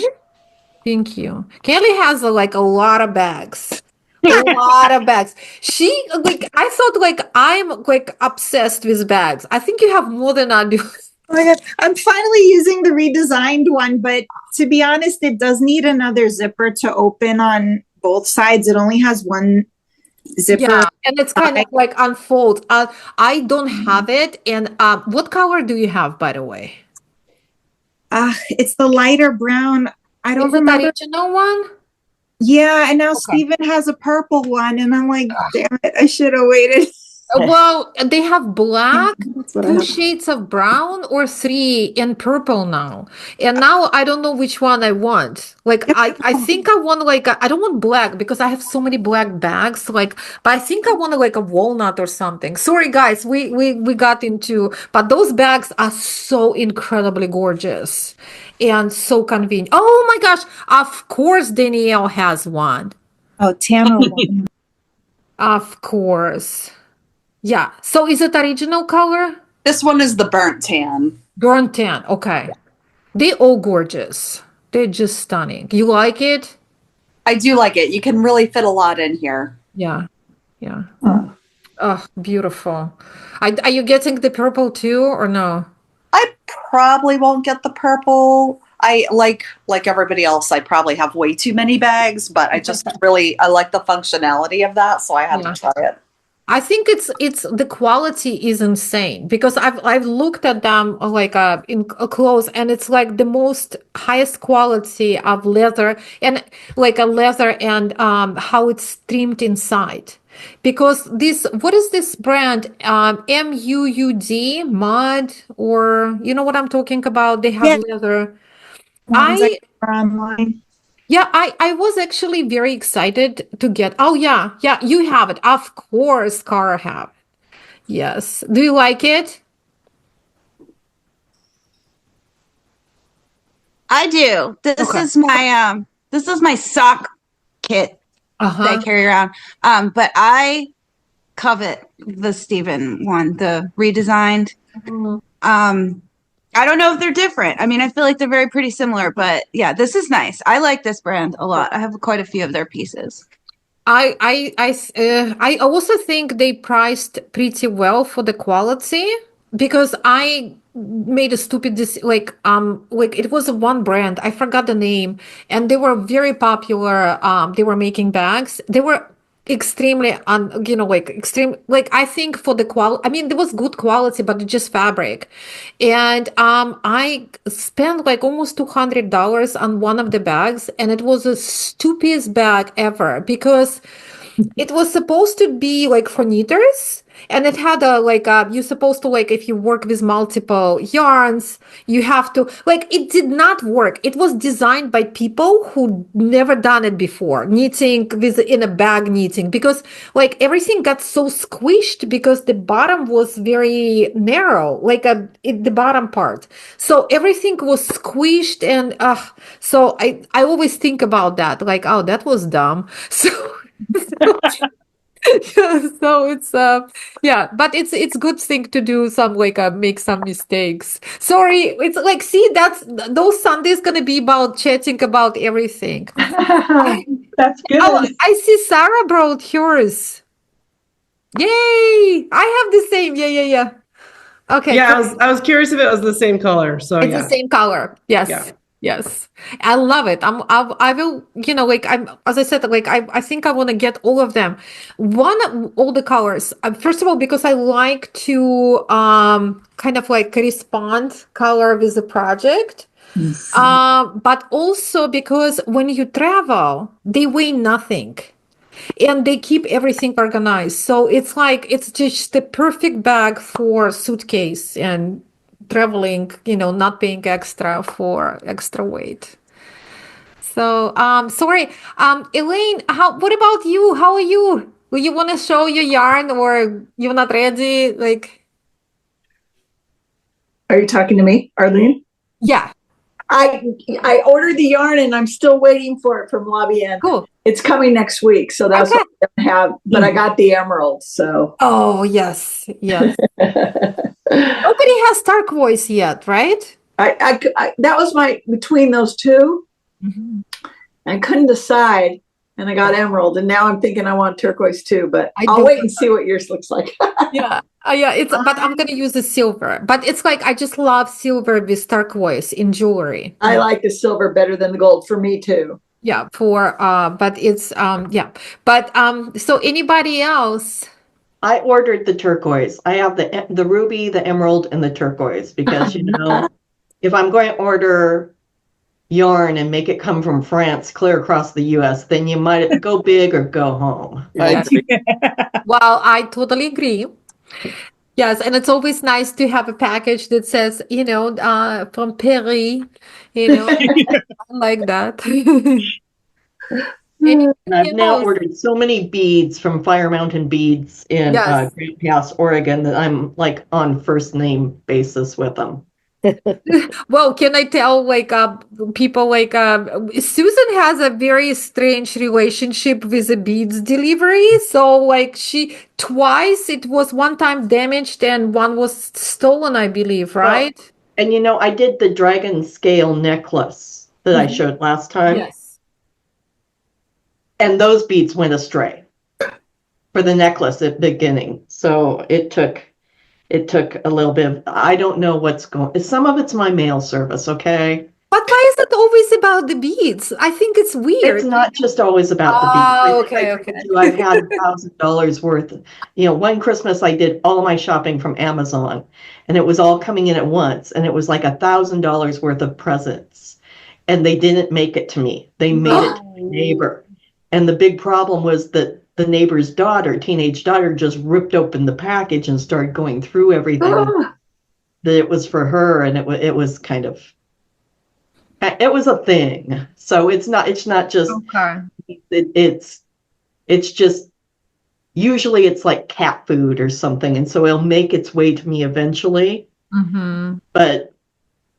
Thank you. Kelly has like a lot of bags. A lot of bags. She I thought like I'm like obsessed with bags. I think you have more than I do. Oh my God. I'm finally using the redesigned one, but to be honest, it does need another zipper to open on both sides. It only has one zipper. Yeah, and it's kind of like unfold. I don't have it. And what color do you have, by the way? It's the lighter brown. I don't remember. Is it the original one? Yeah, and now Steven has a purple one, and I'm like, damn it, I should have waited. Well, they have black, That's what I 2 have. shades of brown, or 3 in purple now. And now I don't know which one I want. Like I think I want like I don't want black because I have so many black bags. Like, but I think I want like a walnut or something. Sorry, guys, we got into, but those bags are so incredibly gorgeous and so convenient. Oh my gosh! Of course, Danielle has one. Oh, Tama one. Of course. Yeah. So is it original color? This one is the burnt tan. Burnt tan. Okay. They all gorgeous. They're just stunning. You like it? I do like it. You can really fit a lot in here. Yeah. Yeah. Oh, beautiful. Are you getting the purple too or no? I probably won't get the purple. I like everybody else, I probably have way too many bags, but I just I like the functionality of that, so I had to try it. I think it's the quality is insane because I've looked at them like in close, and it's like the most highest quality of leather, and like a leather, and how it's trimmed inside. Because this, what is this brand? MUUD Mud, or you know what I'm talking about? They have Yeah. leather. Ones I are online. Yeah, I was actually very excited to get. Oh yeah, yeah, you have it. Of course, Cara have. Yes. Do you like it? I do. Okay. This is my sock kit that I Uh-huh. carry around. But I covet the Steven one, the redesigned. I don't know if they're different. I mean, I feel like they're very pretty similar, but yeah, this is nice. I like this brand a lot. I have quite a few of their pieces. I also think they priced pretty well for the quality, because I made a stupid like it was one brand, I forgot the name, and they were very popular. They were making bags. They were extremely like extreme, like I think for the quality, I mean there was good quality, but it's just fabric. And I spent like almost $200 on one of the bags, and it was the stupidest bag ever, because it was supposed to be like for knitters, and it had a like you're supposed to, like, if you work with multiple yarns, you have to, like, it did not work. It was designed by people who never done it before, knitting with in a bag knitting, because like everything got so squished because the bottom was very narrow, like the bottom part. So everything was squished, and so I always think about that, like, oh, that was dumb. So so it's yeah, but it's good thing to do some, like make some mistakes. Sorry, it's like, see, that's those Sundays gonna be about chatting about everything. That's good. Oh, I see Sarah brought hers. Yay! I have the same. Yeah. Okay, Yeah, great. I was curious if it was the same color. So It's yeah. the same color. Yes. Yeah. Yes. I love it. I will, like as I said, like I think I want to get all of them. All the colors. First of all, because I like to kind of like respond color with the project. But also because when you travel, they weigh nothing, and they keep everything organized. So it's like it's just the perfect bag for suitcase and traveling, not paying extra for extra weight. So sorry, Elaine, what about you? How are you? Will you want to show your yarn, or you're not ready? Like, Are you talking to me, Arlene? yeah, I ordered the yarn and I'm still waiting for it from Lobby Inn. cool. It's coming next week, so that's Okay. what I have. But I got the emerald, so. Oh, yes. Nobody has turquoise yet, right? That was my between those two. Mhm. I couldn't decide, and I got emerald, and now I'm thinking I want turquoise too. But I I'll do. wait and see what yours looks like. Yeah. Yeah, but I'm gonna use the silver. But it's like I just love silver with turquoise in jewelry. I like the silver better than the gold for me too. Yeah, but it's yeah. But so anybody else? I ordered the turquoise. I have the ruby, the emerald, and the turquoise because if I'm going to order yarn and make it come from France clear across the US, then you might go big or go home. Yes. Well, I totally agree. Yes, and it's always nice to have a package that says, from Paris, like that. And I've now else? ordered so many beads from Fire Mountain Beads in Yes. Great Pass, Oregon, that I'm like on first name basis with them. Well, can I tell people Susan has a very strange relationship with the beads delivery. So like she twice, it was one time damaged and one was stolen, I believe, right? And I did the dragon scale necklace that I showed last time. Yes. And those beads went astray for the necklace at the beginning. So it took a little bit of, I don't know what's going, some of it's my mail service, okay? But why is it always about the beads? I think it's weird. It's not just always about the beads. Oh, I told you I've had $1,000 worth. One Christmas I did all my shopping from Amazon, and it was all coming in at once, and it was like $1,000 worth of presents, and they didn't make it to me. They made it to my neighbor, and the big problem was that the neighbor's teenage daughter, just ripped open the package and started going through everything that it was for her, and it was kind of. It was a thing. So it's not just, it's just, usually it's like cat food or something. And so it'll make its way to me eventually. But,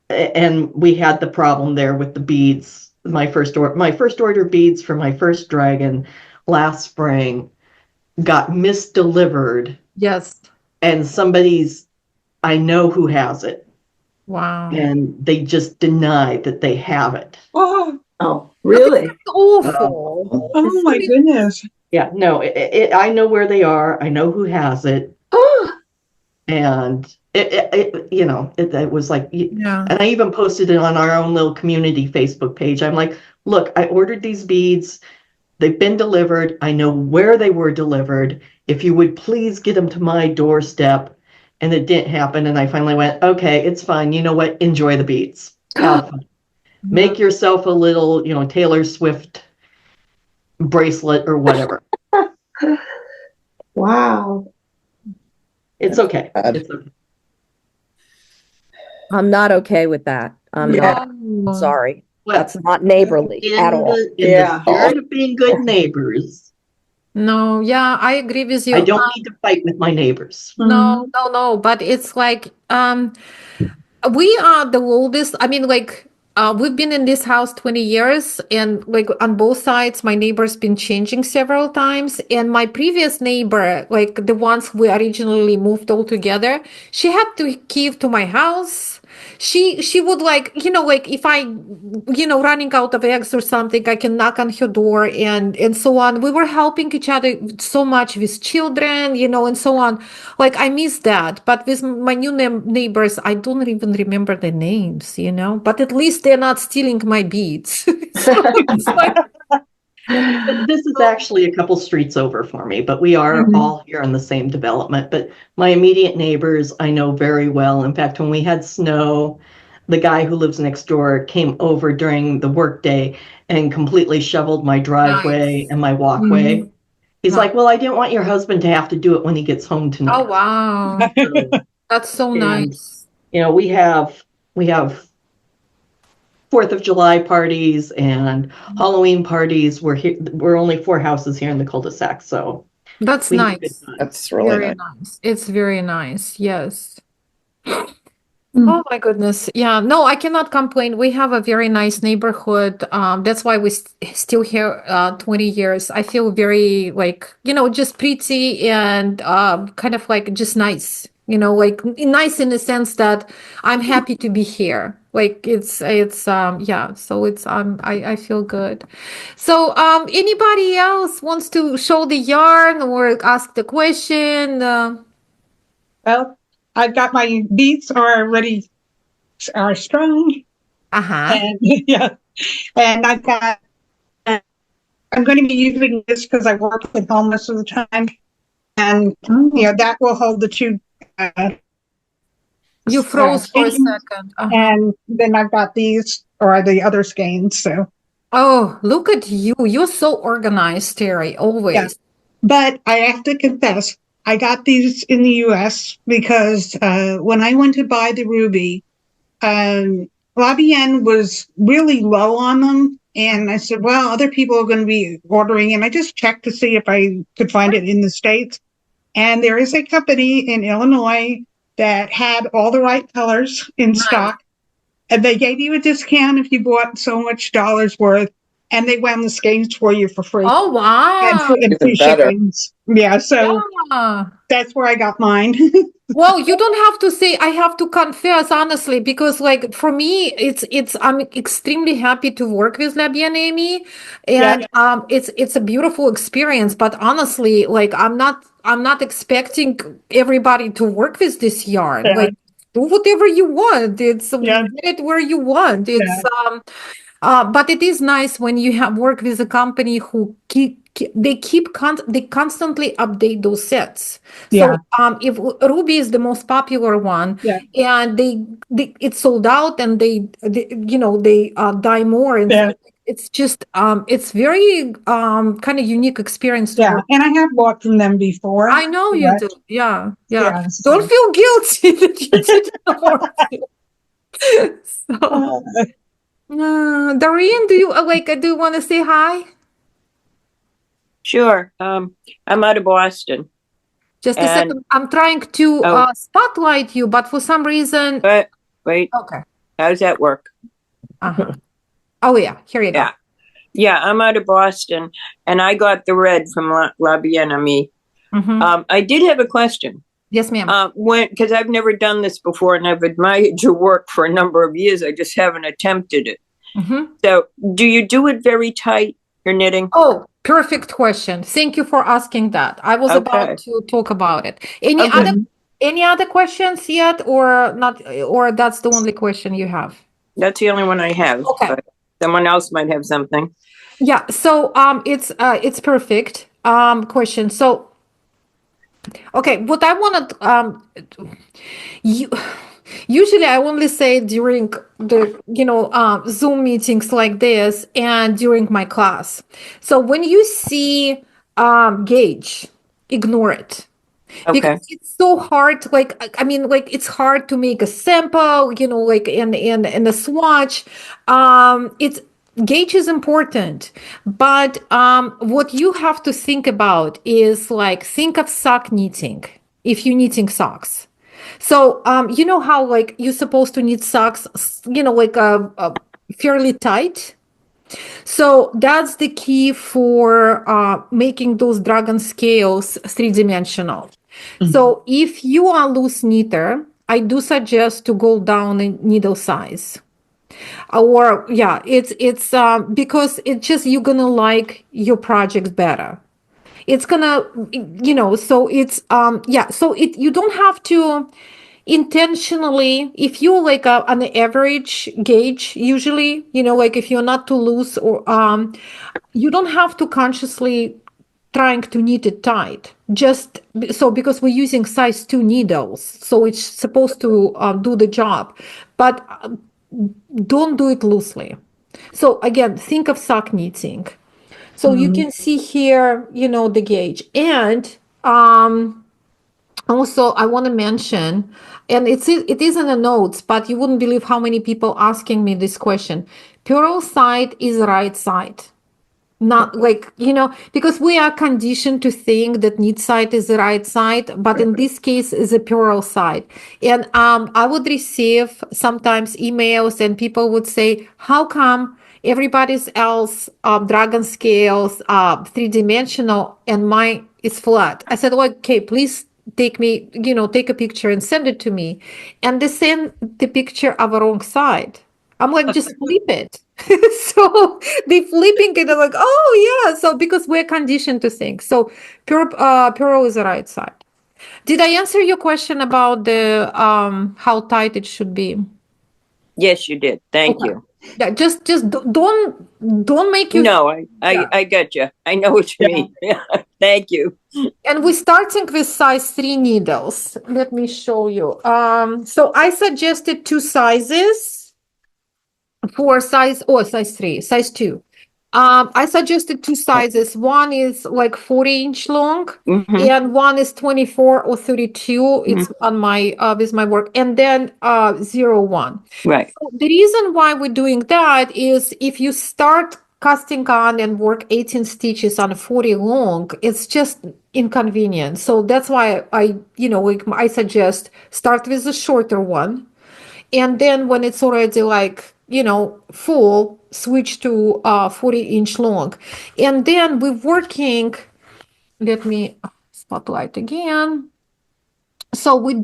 and we had the problem there with the beads. My first order beads for my first dragon last spring got misdelivered. Yes. And I know who has it. Wow. And they just deny that they have it. Oh, really? That's awful. Oh my goodness. Yeah, no, I know where they are. I know who has it. And it was like, and I even posted it on our own little community Facebook page. I'm like, look, I ordered these beads. They've been delivered. I know where they were delivered. If you would please get them to my doorstep. And it didn't happen. And I finally went, okay, it's fine. You know what? Enjoy the beats. Have fun. Make yourself a little, Taylor Swift bracelet or whatever. Wow. It's okay. It's okay. I'm not okay with that. I'm not. Sorry. Well, that's not neighborly at all. In the spirit of being good neighbors. No, yeah, I agree with you. I don't need to fight with my neighbors. No, but it's like we are the oldest. I mean, like we've been in this house 20 years, and like on both sides, my neighbor's been changing several times. And my previous neighbor, like the ones we originally moved all together, she had to give to my house. She would like, like if I, running out of eggs or something, I can knock on her door and so on. We were helping each other so much with children, and so on. Like I miss that. But with my new neighbors, I don't even remember the names, but at least they're not stealing my beads. So it's like, this is actually a couple streets over for me, but we are all here in the same development. But my immediate neighbors, I know very well. In fact, when we had snow, the guy who lives next door came over during the workday and completely shoveled my driveway and my walkway. He's like, well, I didn't want your husband to have to do it when he gets home tonight. Oh, wow. That's so nice. We have 4th of July parties and Halloween parties. We're only 4 houses here in the cul-de-sac, so that's nice. That's really very nice. It's very nice. Yes. Oh my goodness. Yeah. No, I cannot complain. We have a very nice neighborhood. That's why we still here 20 years. I feel very like, just pretty and kind of like just nice. Like nice in the sense that I'm happy to be here. Like it's yeah, so it's I feel good. So anybody else wants to show the yarn or ask the question? Well, I've got my beads are strung. And yeah. And I'm going to be using this because I work at home most of the time. And that will hold the two you froze for a second. And then I've got these or the other skeins. So look at you. You're so organized, Terry, always. Yeah. But I have to confess, I got these in the US because when I went to buy the ruby, Labienne was really low on them. And I said, well, other people are going to be ordering. And I just checked to see if I could find it in the States. And there is a company in Illinois that had all the right colors in stock. And they gave you a discount if you bought so much dollars worth. And they wound the skeins for you for free. Oh, wow. And free shippings. Yeah, so that's where I got mine. Well, you don't have to say, I have to confess, honestly, because like for me, I'm extremely happy to work with Labienne Amy. And it's a beautiful experience. But honestly, like I'm not expecting everybody to work with this yarn. Yeah. Like do whatever you want. It's Yeah. get it where you want. It's Yeah. but it is nice when you have work with a company who they constantly update those sets. Yeah. So if Ruby is the most popular one, Yeah. and they it's sold out, and they die more, and Yeah. it's just it's very kind of unique experience to Yeah. work. And I have bought from them before. I know you do. Yeah, yeah. Yeah. Don't feel guilty that you didn't work. So, Doreen, do you want to say hi? Sure. I'm out of Boston. Just a And- second. I'm trying to spotlight you, but for some reason. Wait. Okay. How does that work? Uh-huh. Oh yeah, here you go. Yeah, I'm out of Boston, and I got the red from La Bien-Aimée. Mm-hmm. I did have a question. Yes, ma'am. Because I've never done this before, and I've admired your work for a number of years. I just haven't attempted it. Mm-hmm. So, do you do it very tight? Your knitting? Oh, perfect question. Thank you for asking that. I was about to talk about it. Any other questions yet, or not? Or that's the only question you have? That's the only one I have. Okay. But someone else might have something. Yeah. So it's perfect question. So okay, what I want to usually I only say during the Zoom meetings like this and during my class. So when you see gauge, ignore it. Okay. Because it's so hard, it's hard to make a sample, in a swatch. It's gauge is important, but what you have to think about is think of sock knitting if you're knitting socks. So you know how you're supposed to knit socks, fairly tight. So that's the key for making those dragon scales three-dimensional. So if you are a loose knitter, I do suggest to go down in needle size. Or it's because it's just you're gonna like your project better. It's gonna, so it's so you don't have to intentionally, if you're on the average gauge, usually, if you're not too loose, or you don't have to consciously trying to knit it tight, just so, because we're using size 2 needles, so it's supposed to do the job, but don't do it loosely. So again, think of sock knitting. So you can see here, the gauge. And also I want to mention, and it is in the notes, but you wouldn't believe how many people asking me this question. Purl side is right side. Not because we are conditioned to think that knit side is the right side, but in this case is a purl side. And I would receive sometimes emails, and people would say, how come everybody's else dragon scales three-dimensional and mine is flat? I said, well, okay, please take a picture and send it to me. And they send the picture of a wrong side. I'm like, just flip it. So they flipping it, they're like, oh yeah. So because we're conditioned to think. So purl is the right side. Did I answer your question about the how tight it should be? Yes, you did. Thank you. Yeah, just don't make you. No, I get you. I know what you mean. Thank you. And we're starting with size 3 needles. Let me show you. So I suggested 2 sizes. For size 3, size 2. I suggested 2 sizes. One is 40-inch long, and one is 24 or 32. It's on my with my work, and then 01. Right. So the reason why we're doing that is if you start casting on and work 18 stitches on 40 long, it's just inconvenient. So that's why I suggest start with a shorter one. And then when it's already full, switch to 40-inch long. And then we're working, let me spotlight again. So we're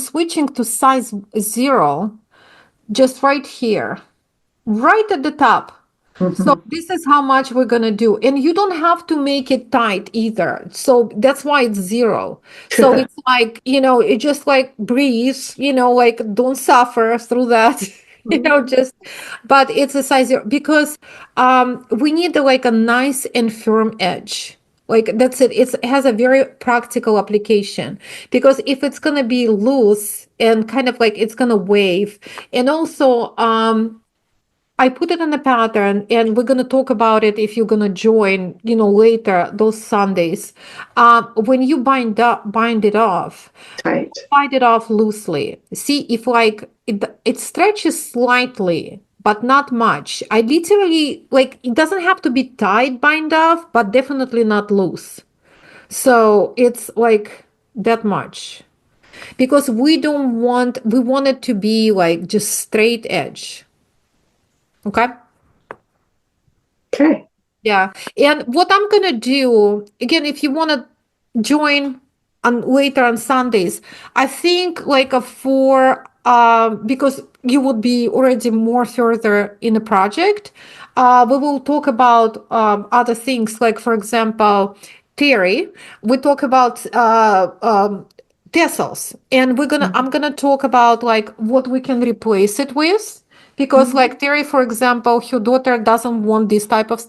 switching to size 0, just right here, right at the top. So this is how much we're gonna do. And you don't have to make it tight either. So that's why it's 0. So it's like, it just like breathe, like don't suffer through that. Just, but it's a size 0 because we need like a nice and firm edge. Like that's it. It has a very practical application because if it's gonna be loose and kind of like it's gonna wave, and also I put it in a pattern, and we're going to talk about it if you're going to join, later those Sundays. When you bind it off, Tight. bind it off loosely. See if like it stretches slightly, but not much. I literally like it doesn't have to be tight bind off, but definitely not loose. So it's like that much because we want it to be like just straight edge. Okay. Okay. Yeah. And what I'm gonna do, again, if you wanna join on later on Sundays, I think like because you would be already more further in the project, we will talk about other things, like for example, Terry. We talk about tassels, and I'm gonna talk about like what we can replace it with. Because like Terry, for example, her daughter doesn't want this type of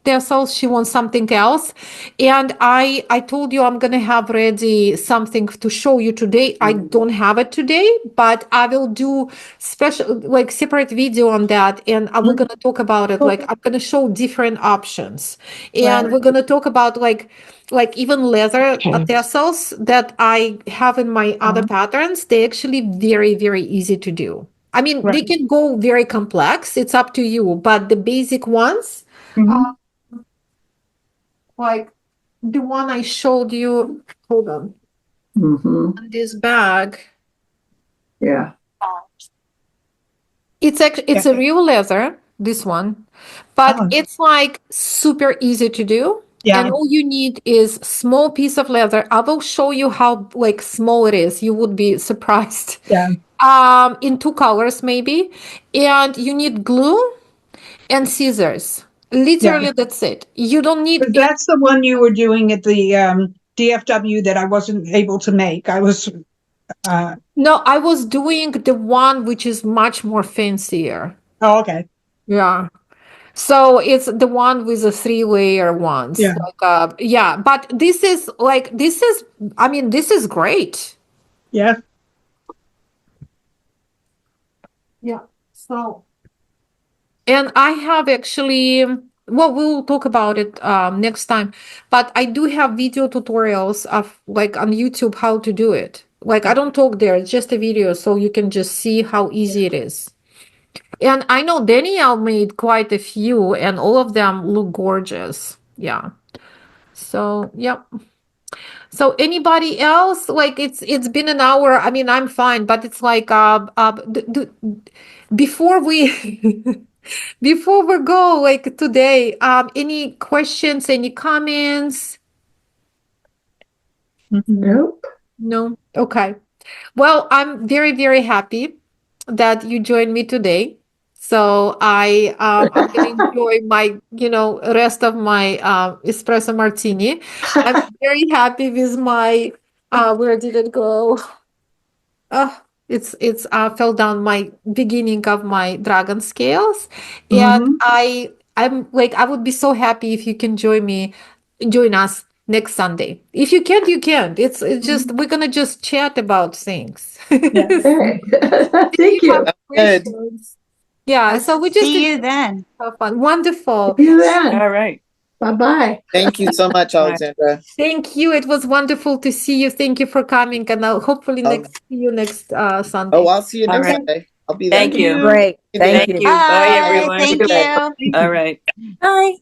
tassels. She wants something else. And I told you I'm going to have ready something to show you today. I don't have it today, but I will do special, like separate video on that. And we're going to talk about it. Like I'm going to show different options. And we're going to talk about like even leather tassels that I have in my other patterns. They're actually very, very easy to do. I mean, they can go very complex. It's up to you. But the basic ones, like the one I showed you, hold on, on this bag. Yeah. It's a real leather, this one, but it's like super easy to do. And all you need is small piece of leather. I will show you how like small it is. You would be surprised. Yeah. In 2 colors maybe. And you need glue and scissors. Literally, that's it. You don't need. But that's the one you were doing at the DFW that I wasn't able to make. I was. No, I was doing the one which is much more fancier. Oh, okay. Yeah. So it's the one with the 3-layer ones. Yeah. Like, yeah. But this is, I mean, this is great. Yeah. Yeah. So, and I have actually, well, we'll talk about it next time. But I do have video tutorials of like on YouTube how to do it. Like I don't talk there, it's just a video, so you can just see how easy it is. And I know Danielle made quite a few, and all of them look gorgeous. Yeah. So, yep. So anybody else? Like it's been an hour. I mean, I'm fine, but it's like before we before we go like today, any questions, any comments? Nope. No. Okay. Well, I'm very, very happy that you joined me today. So I'm gonna enjoy my, rest of my espresso martini. I'm very happy with my where did it go? It's fell down my beginning of my dragon scales. And I'm like I would be so happy if you can join us next Sunday. If you can't, you can't. It's just we're gonna just chat about things. Okay. Thank you. Good. Yeah, so we just See you then. have fun. Wonderful. See you then. All right. Bye-bye. Thank you so much, Alexandra. Thank you. It was wonderful to see you. Thank you for coming, and I'll hopefully see you next Sunday. Oh, I'll see you All next right. Sunday. I'll be there. Thank you. Great. Thank Thank you. you. Bye, Bye. everyone. Thank you. All right. Bye.